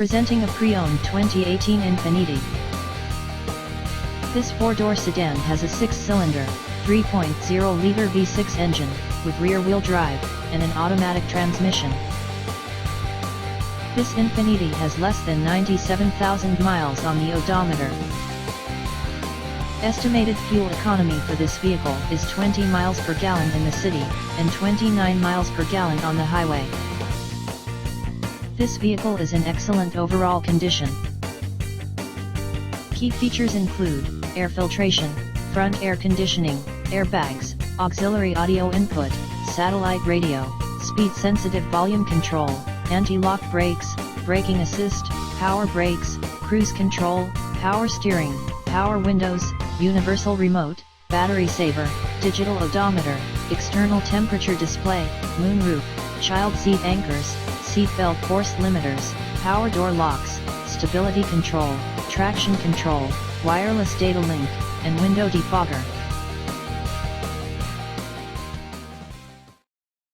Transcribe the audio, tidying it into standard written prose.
Presenting a pre-owned 2018 Infiniti. This 4-door sedan has a 6-cylinder, 3.0-liter V6 engine, with rear-wheel drive, and an automatic transmission. This Infiniti has less than 97,000 miles on the odometer. Estimated fuel economy for this vehicle is 20 miles per gallon in the city, and 29 miles per gallon on the highway. This vehicle is in excellent overall condition. Key features include air filtration, front air conditioning, airbags, auxiliary audio input, satellite radio, speed-sensitive volume control, anti-lock brakes, braking assist, power brakes, cruise control, power steering, power windows, universal remote, battery saver, digital odometer, external temperature display, moonroof, child seat anchors, seatbelt force limiters, power door locks, stability control, traction control, wireless data link, and window defogger.